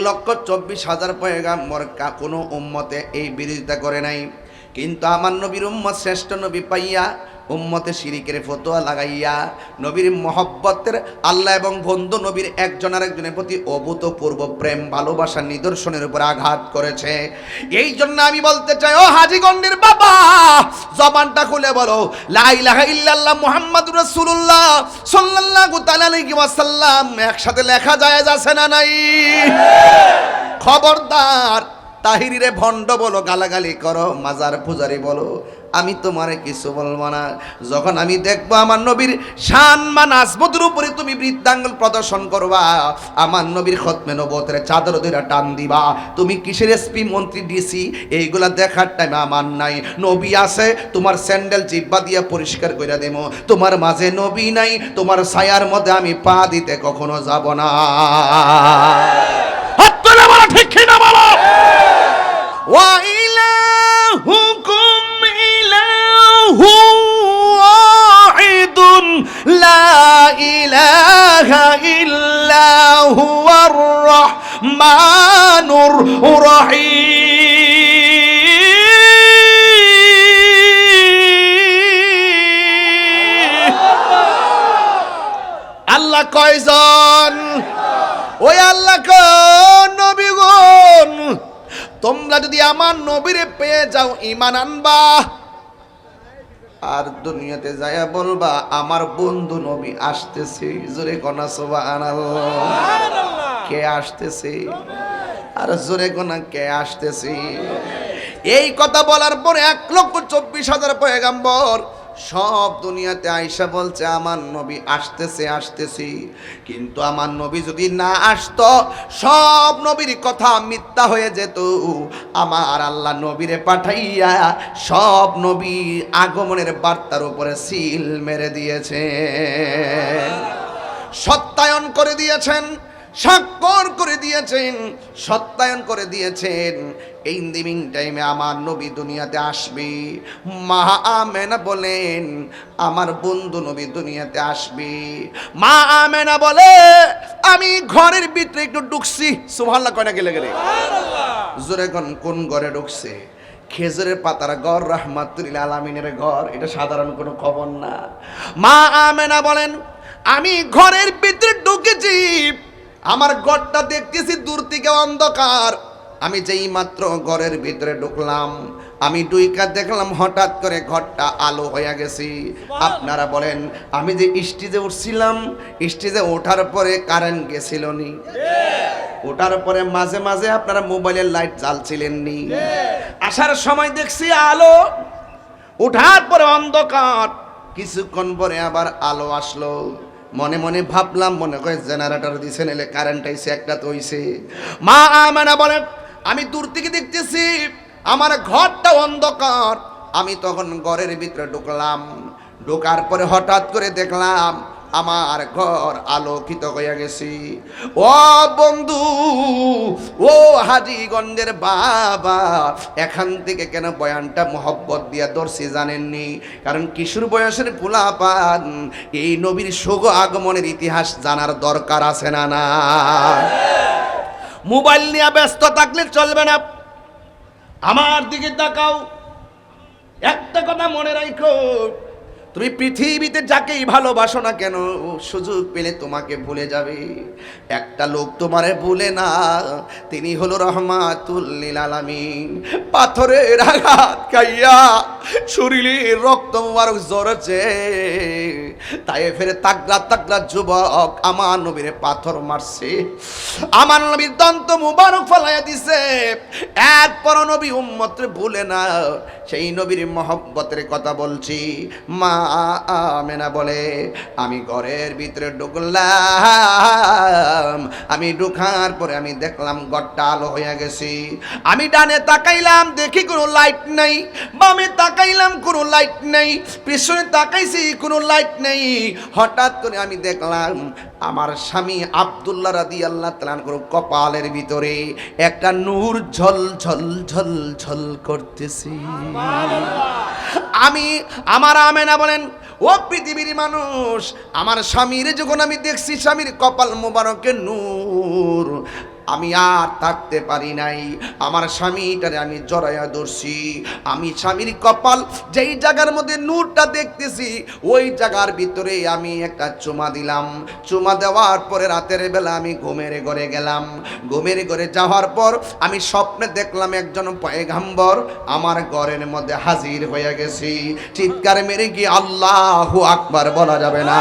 1,24,000 পয়গাম্বর কোনো উম্মতে এই বিরোধিতা করে নাই, কিন্তু আমার নবীর উম্মত শ্রেষ্ঠ নবী পাইয়া উম্মতে শিরিকের ফতোয়া লাগাইয়া নবীর মহব্বতের আল্লাহ এবং বন্ধু নবীর একজন আরেকজনের প্রতি অভূতপূর্ব প্রেম ভালোবাসার নিদর্শনের উপর আঘাত করেছে। এই জন্য আমি বলতে চাই, ও হাজীগঞ্জের বাবা, জবানটা খুলে বলো লা ইলাহা ইল্লাল্লাহ মুহাম্মাদুর রাসূলুল্লাহ সাল্লাল্লাহু তাআলা আলাইহি ওয়াসাল্লাম একসাথে লেখা যায় আছে না নাই? খবরদার, তাহিরিরে ভণ্ড বলো, গালাগালি করো, মাজার পূজারি বলো, আমি তোমারে কিছু বলবো না। যখন আমি দেখবো আমার নবীর শান মান আজমতের উপরে তুমি বৃদ্ধাঙ্গুল প্রদর্শন করবা, আমার নবীর খতমে নবুয়তের চাদর ধরে টান দিবা, তুমি কিসের এসপি মন্ত্রী ডিসি এইগুলা দেখার টাইম আমার নাই। নবী আছে, তোমার স্যান্ডেল জিব্বা দিয়ে পরিষ্কার করে দেব। তোমার মাঝে নবী নাই, তোমার ছায়ার মধ্যে আমি পা দিতে কখনো যাব না। হাত তুলে বলো, ঠিক কি না বলো? ওয়া ইলাহুকুম ইলাহু ওয়াহিদুন লা ইলাহা ইল্লা হুয়ার রহমানুর রহিম। আল্লাহ কয়জন? ওই আল্লাহ নবীগণ, তোমরা যদি আমার নবীরে পেয়ে যাও ঈমান আনবা, আর দুনিয়াতে যায়া বলবা আমার বন্ধু নবী আসতেছে। জোরে কোনা সুবহানাল্লাহ। কে আসতেছে? আর জোরে কোনা কে আসতেছে? এই কথা বলার পরে 1,24,000 পয়গাম্বর সব দুনিয়াতে আয়েশা বলছে আমার নবী আসতেছে আসতেছে, কিন্তু আমার নবী যদি না আসতো সব নবীর কথা মিথ্যা হয়ে যেত। আমার আল্লাহ নবীরে পাঠাইয়া সব নবী আগমনের বার্তার উপরে সিল মেরে দিয়েছে, সত্যায়ন করে দিয়েছেন, স্বাক্ষর করে দিয়েছেন, সত্যায়ন করে দিয়েছেন। এই ইন্দিমিং টাইমে আমার নবী দুনিয়াতে আসবে। মা আমেনা বলেন আমার বন্ধু নবী দুনিয়াতে আসবে। মা আমেনা বলে আমি ঘরের ভিতরে একটু ঢুকছি। সুবহানাল্লাহ কয় না গেলে গেলে জোরে কোন ঘরে ঢুকছে? খেজুরের পাতার ঘর, রাহমাতুল আলামিনের ঘর। এটা সাধারণ কোনো খবর না। মা আমেনা বলেন আমি ঘরের ভিতরে ঢুকেছি, আমার ঘরটা দেখতেছি দূর থেকে অন্ধকার। আমি যেই মাত্র ঘরের ভিতরে ঢুকলাম, আমি ডুইকা দেখলাম হঠাৎ করে ঘরটা আলো হয়ে গেছে। আপনারা বলেন আমি যে স্টেজে উঠছিলাম, স্টেজে ওঠার পরে কারেন্ট গেছিল নি? ওঠার পরে মাঝে মাঝে আপনারা মোবাইলের লাইট জ্বালছিলেন নি? আসার সময় দেখছি আলো, ওঠার পরে অন্ধকার, কিছুক্ষণ পরে আবার আলো আসলো। মনে মনে ভাবলাম মনে করে জেনারেটর দিছে, নাহলে কারেন্ট আইছে, একটা তো হইছে। মা আমেনা বলে আমি দূর থেকে দেখতেছি আমার ঘরটা অন্ধকার। আমি তখন ঘরের ভিতরে ঢুকলাম, ঢোকার পরে হঠাৎ করে দেখলাম আমার ঘর আলোকিত হয়ে গেছে। ও বন্ধু, ও হাজীগঞ্জের বাবা, এখান থেকে কেন বয়ানটা মোহব্বত দিয়া ধরছি জানেননি? কারণ কিশোর বয়সের পোলাপান এই নবীর শুভ আগমনের ইতিহাস জানার দরকার আছে না? না, মোবাইল নিয়ে ব্যস্ত থাকলে চলবে না। আমার দিকে তাকাও, একটা কথা মনে রাখো, তুমি পৃথিবীতে যাকেই ভালোবাসো না কেন সুযোগ পেলে তোমাকে ভুলে যাবে। একটা লোক তোমারে ভুলে না, তিনি হলো রহমাতুল লিল আলামিন। পাথরের আঘাত খাইয়া শরীরে রক্ত মুবারক ঝরছে, তাই ফেরে তাগড়া তাগড়া যুবক আমার নবীরে পাথর মারছে, আমার নবীর দন্ত মুবারক ফলাইয়া দিছে। এরপর নবী উম্মতরে ভুলে না, সেই নবীর মহব্বতের কথা বলছি। মা আমেনা বলে আমি ঘরের ভিতরে ঢুকলাম, আমি ঢুকার পরে আমি দেখলাম ঘরটা আলো হয়ে গেছে। আমি ডানে তাকাইলাম, দেখি কোনো লাইট নাই, বামে তাকাইলাম কোনো লাইট নাই, পিছনে তাকাইছি কোনো লাইট নেই। হঠাৎ করে আমি দেখলাম আমার স্বামী আব্দুল্লাহ রাদিয়াল্লাহু তাআলা আনহুর কপালের ভিতরে একটা নূর ঝল ঝল ঝল ঝল করতেছে। আমি আমার আমেনা বলেন ও পৃথিবীর মানুষ, আমার স্বামীর যখন আমি দেখছি স্বামীর কপাল মোবারকে নূর, আমি আর থাকতে পারি নাই, আমার স্বামীটারে আমি জড়াইয়া ধরছি। আমি স্বামীর কপাল যেই জায়গার মধ্যে নূরটা দেখতেছি ওই জায়গার ভিতরে আমি একটা চুমা দিলাম। চুমা দেওয়ার পরে রাতের বেলা আমি ঘুমের ঘরে গেলাম। ঘুমের ঘরে যাওয়ার পর আমি স্বপ্নে দেখলাম একজন পয়গাম্বর আমার ঘরের মধ্যে হাজির হয়ে গেছি। চিৎকার মেরে কি আল্লাহু আকবার বলা যাবে না?